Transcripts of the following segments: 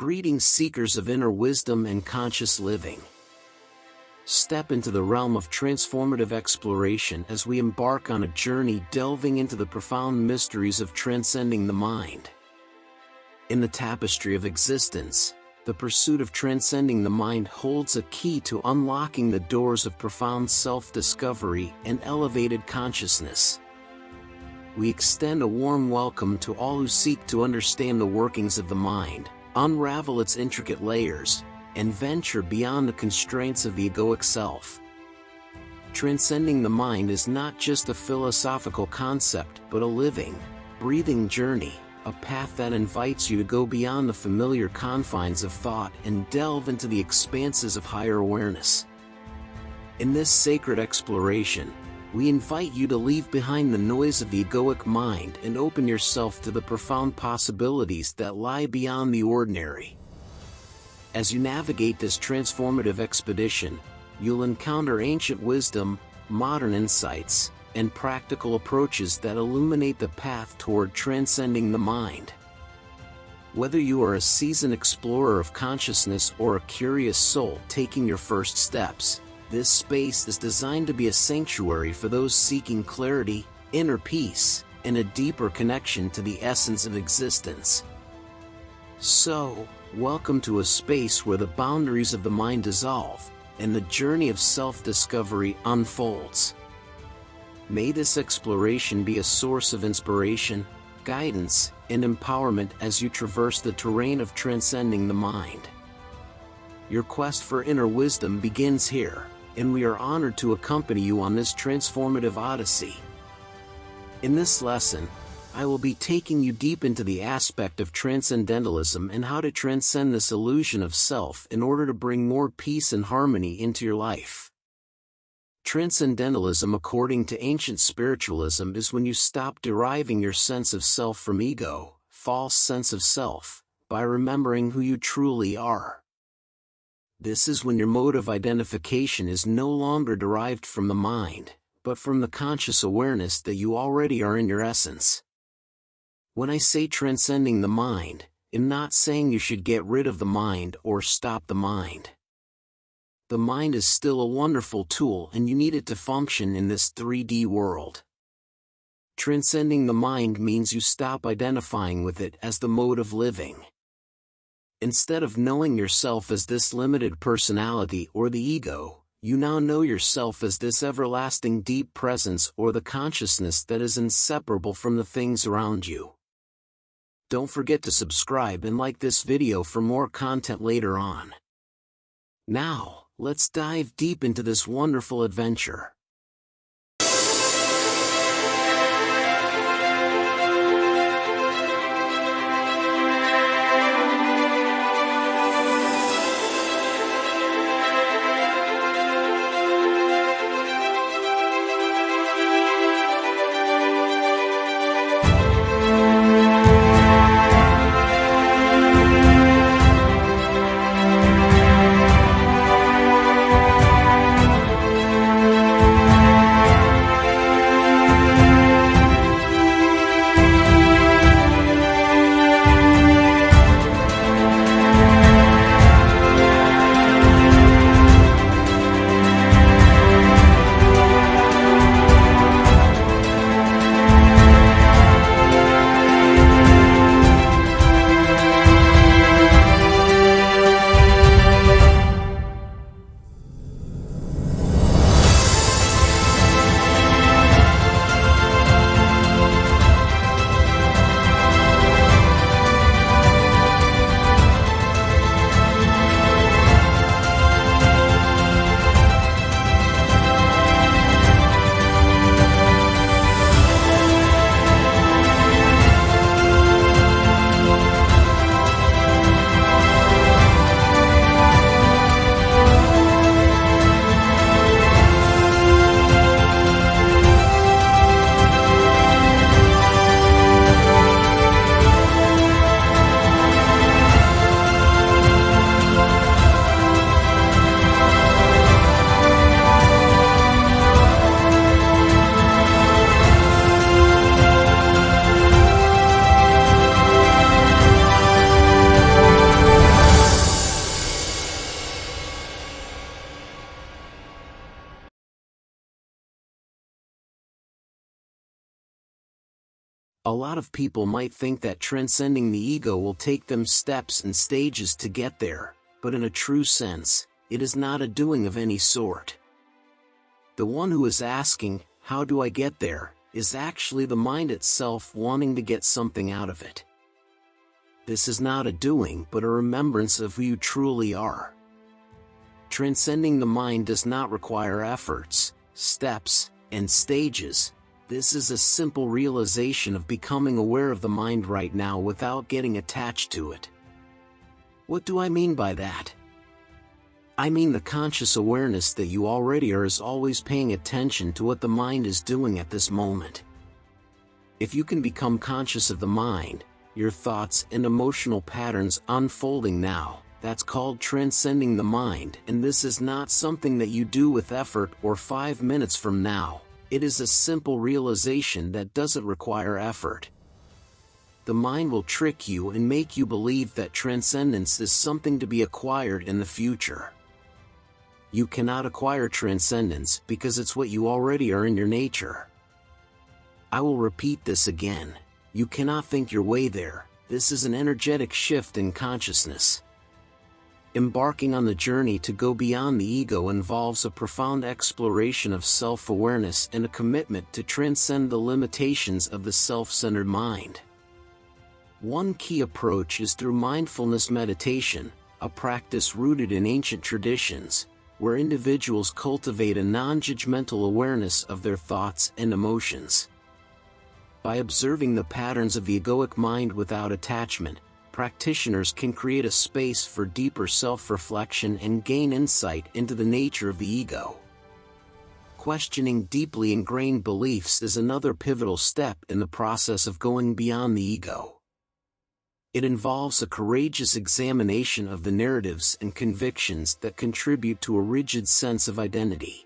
Greetings, seekers of inner wisdom and conscious living. Step into the realm of transformative exploration as we embark on a journey delving into the profound mysteries of transcending the mind. In the tapestry of existence, the pursuit of transcending the mind holds a key to unlocking the doors of profound self-discovery and elevated consciousness. We extend a warm welcome to all who seek to understand the workings of the mind, unravel its intricate layers, and venture beyond the constraints of the egoic self. Transcending the mind is not just a philosophical concept but a living, breathing journey, a path that invites you to go beyond the familiar confines of thought and delve into the expanses of higher awareness. In this sacred exploration, we invite you to leave behind the noise of the egoic mind and open yourself to the profound possibilities that lie beyond the ordinary. As you navigate this transformative expedition, you'll encounter ancient wisdom, modern insights, and practical approaches that illuminate the path toward transcending the mind. Whether you are a seasoned explorer of consciousness or a curious soul taking your first steps, this space is designed to be a sanctuary for those seeking clarity, inner peace, and a deeper connection to the essence of existence. So, welcome to a space where the boundaries of the mind dissolve, and the journey of self-discovery unfolds. May this exploration be a source of inspiration, guidance, and empowerment as you traverse the terrain of transcending the mind. Your quest for inner wisdom begins here, and we are honored to accompany you on this transformative odyssey. In this lesson, I will be taking you deep into the aspect of transcendentalism and how to transcend this illusion of self in order to bring more peace and harmony into your life. Transcendentalism, according to ancient spiritualism, is when you stop deriving your sense of self from ego, false sense of self, by remembering who you truly are. This is when your mode of identification is no longer derived from the mind, but from the conscious awareness that you already are in your essence. When I say transcending the mind, I'm not saying you should get rid of the mind or stop the mind. The mind is still a wonderful tool and you need it to function in this 3D world. Transcending the mind means you stop identifying with it as the mode of living. Instead of knowing yourself as this limited personality or the ego, you now know yourself as this everlasting deep presence or the consciousness that is inseparable from the things around you. Don't forget to subscribe and like this video for more content later on. Now, let's dive deep into this wonderful adventure. A lot of people might think that transcending the ego will take them steps and stages to get there, but in a true sense, it is not a doing of any sort. The one who is asking, "How do I get there?" is actually the mind itself wanting to get something out of it. This is not a doing but a remembrance of who you truly are. Transcending the mind does not require efforts, steps, and stages. This is a simple realization of becoming aware of the mind right now without getting attached to it. What do I mean by that? I mean the conscious awareness that you already are is always paying attention to what the mind is doing at this moment. If you can become conscious of the mind, your thoughts and emotional patterns unfolding now, that's called transcending the mind, and this is not something that you do with effort or 5 minutes from now. It is a simple realization that doesn't require effort. The mind will trick you and make you believe that transcendence is something to be acquired in the future. You cannot acquire transcendence because it's what you already are in your nature. I will repeat this again. You cannot think your way there. This is an energetic shift in consciousness. Embarking on the journey to go beyond the ego involves a profound exploration of self-awareness and a commitment to transcend the limitations of the self-centered mind. One key approach is through mindfulness meditation, a practice rooted in ancient traditions, where individuals cultivate a non-judgmental awareness of their thoughts and emotions. By observing the patterns of the egoic mind without attachment, practitioners can create a space for deeper self-reflection and gain insight into the nature of the ego. Questioning deeply ingrained beliefs is another pivotal step in the process of going beyond the ego. It involves a courageous examination of the narratives and convictions that contribute to a rigid sense of identity.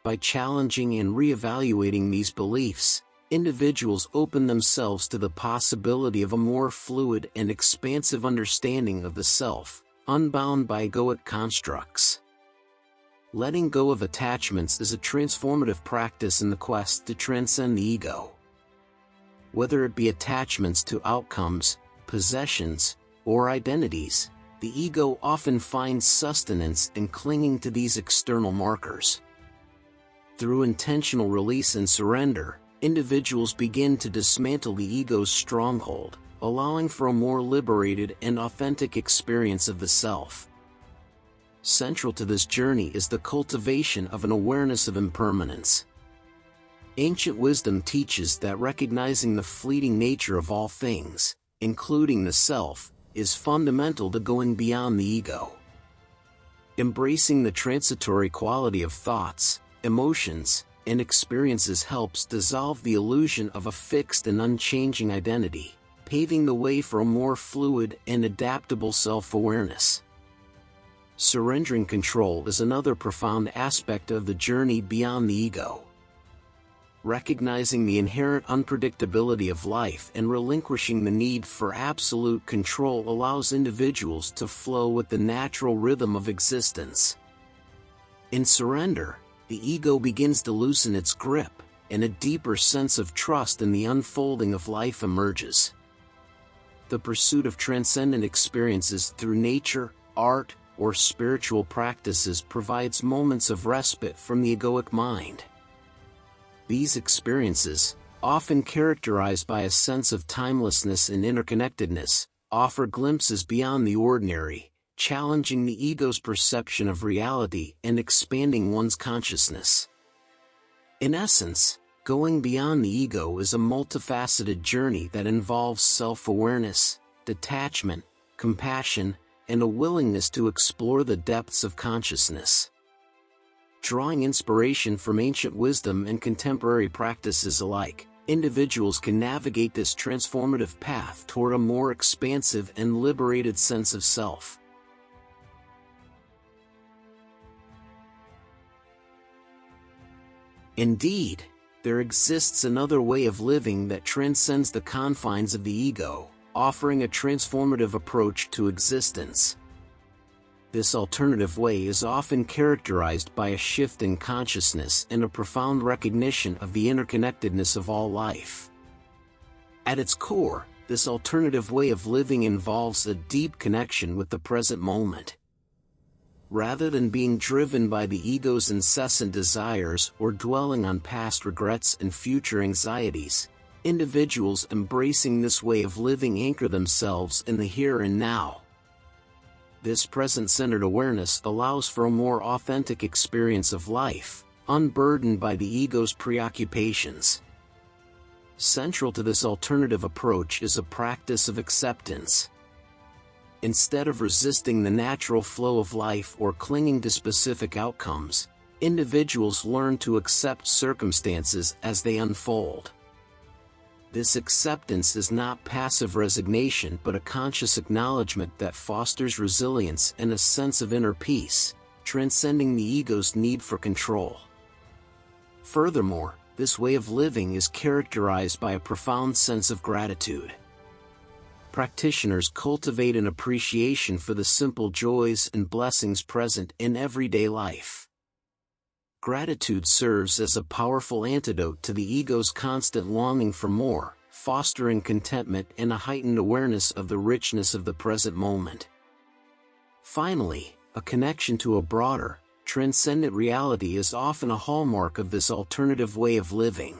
By challenging and reevaluating these beliefs, individuals open themselves to the possibility of a more fluid and expansive understanding of the self, unbound by egoic constructs. Letting go of attachments is a transformative practice in the quest to transcend the ego. Whether it be attachments to outcomes, possessions, or identities, the ego often finds sustenance in clinging to these external markers. Through intentional release and surrender, individuals begin to dismantle the ego's stronghold, allowing for a more liberated and authentic experience of the self. Central to this journey is the cultivation of an awareness of impermanence. Ancient wisdom teaches that recognizing the fleeting nature of all things, including the self, is fundamental to going beyond the ego. Embracing the transitory quality of thoughts, emotions, and experiences helps dissolve the illusion of a fixed and unchanging identity, paving the way for a more fluid and adaptable self-awareness. Surrendering control is another profound aspect of the journey beyond the ego. Recognizing the inherent unpredictability of life and relinquishing the need for absolute control allows individuals to flow with the natural rhythm of existence. In surrender, the ego begins to loosen its grip, and a deeper sense of trust in the unfolding of life emerges. The pursuit of transcendent experiences through nature, art, or spiritual practices provides moments of respite from the egoic mind. These experiences, often characterized by a sense of timelessness and interconnectedness, offer glimpses beyond the ordinary, challenging the ego's perception of reality and expanding one's consciousness. In essence, going beyond the ego is a multifaceted journey that involves self-awareness, detachment, compassion, and a willingness to explore the depths of consciousness. Drawing inspiration from ancient wisdom and contemporary practices alike, individuals can navigate this transformative path toward a more expansive and liberated sense of self. Indeed, there exists another way of living that transcends the confines of the ego, offering a transformative approach to existence. This alternative way is often characterized by a shift in consciousness and a profound recognition of the interconnectedness of all life. At its core, this alternative way of living involves a deep connection with the present moment. Rather than being driven by the ego's incessant desires or dwelling on past regrets and future anxieties, individuals embracing this way of living anchor themselves in the here and now. This present-centered awareness allows for a more authentic experience of life, unburdened by the ego's preoccupations. Central to this alternative approach is a practice of acceptance. Instead of resisting the natural flow of life or clinging to specific outcomes, individuals learn to accept circumstances as they unfold. This acceptance is not passive resignation but a conscious acknowledgement that fosters resilience and a sense of inner peace, transcending the ego's need for control. Furthermore, this way of living is characterized by a profound sense of gratitude. Practitioners cultivate an appreciation for the simple joys and blessings present in everyday life. Gratitude serves as a powerful antidote to the ego's constant longing for more, fostering contentment and a heightened awareness of the richness of the present moment. Finally, a connection to a broader, transcendent reality is often a hallmark of this alternative way of living.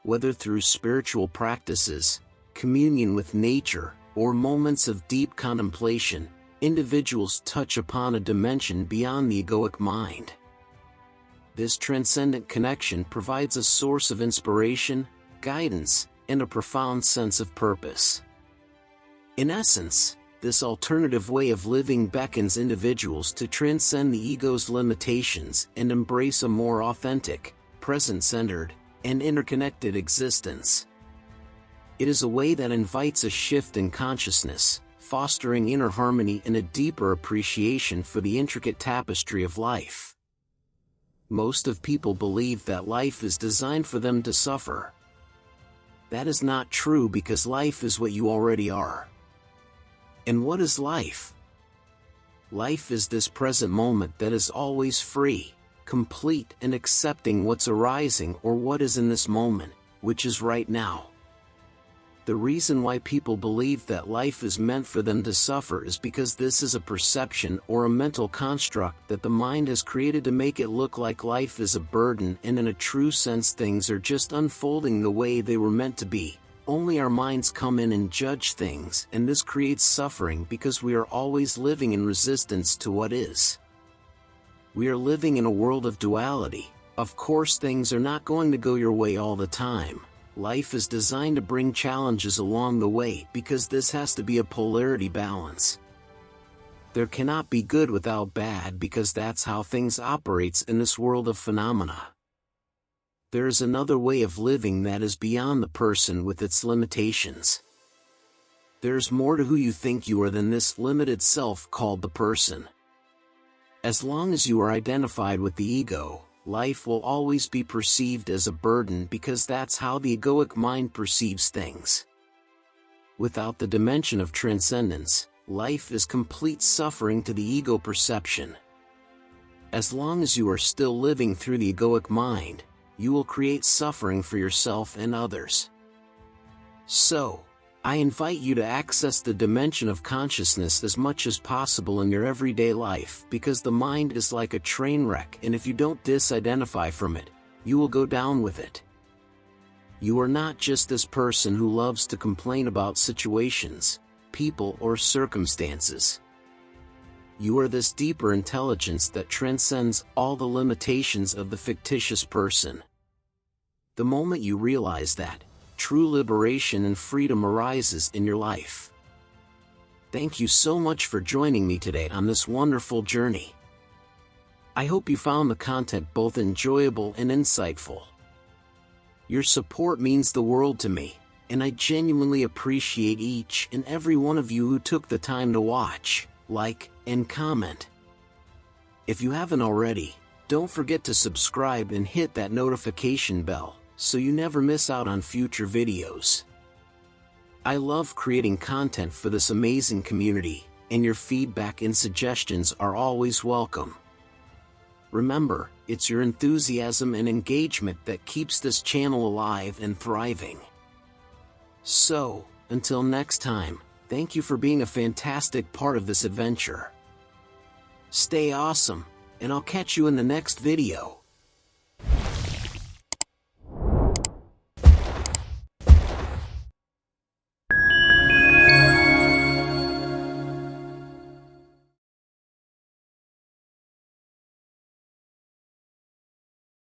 Whether through spiritual practices, communion with nature, or moments of deep contemplation, individuals touch upon a dimension beyond the egoic mind. This transcendent connection provides a source of inspiration, guidance, and a profound sense of purpose. In essence, this alternative way of living beckons individuals to transcend the ego's limitations and embrace a more authentic, present-centered, and interconnected existence. It is a way that invites a shift in consciousness, fostering inner harmony and a deeper appreciation for the intricate tapestry of life. Most of people believe that life is designed for them to suffer. That is not true because life is what you already are. And what is life? Life is this present moment that is always free, complete, and accepting what's arising or what is in this moment, which is right now. The reason why people believe that life is meant for them to suffer is because this is a perception or a mental construct that the mind has created to make it look like life is a burden, and in a true sense things are just unfolding the way they were meant to be. Only our minds come in and judge things, and this creates suffering because we are always living in resistance to what is. We are living in a world of duality. Of course, things are not going to go your way all the time. Life is designed to bring challenges along the way because this has to be a polarity balance. There cannot be good without bad because that's how things operates in this world of phenomena. There is another way of living that is beyond the person with its limitations. There's more to who you think you are than this limited self called the person. As long as you are identified with the ego, life will always be perceived as a burden because that's how the egoic mind perceives things. Without the dimension of transcendence, life is complete suffering to the ego perception. As long as you are still living through the egoic mind, you will create suffering for yourself and others. So, I invite you to access the dimension of consciousness as much as possible in your everyday life because the mind is like a train wreck, and if you don't disidentify from it, you will go down with it. You are not just this person who loves to complain about situations, people, or circumstances. You are this deeper intelligence that transcends all the limitations of the fictitious person. The moment you realize that, true liberation and freedom arises in your life. Thank you so much for joining me today on this wonderful journey. I hope you found the content both enjoyable and insightful. Your support means the world to me, and I genuinely appreciate each and every one of you who took the time to watch, like, and comment. If you haven't already, don't forget to subscribe and hit that notification bell, so you never miss out on future videos. I love creating content for this amazing community, and your feedback and suggestions are always welcome. Remember, it's your enthusiasm and engagement that keeps this channel alive and thriving. So, until next time, thank you for being a fantastic part of this adventure. Stay awesome, and I'll catch you in the next video.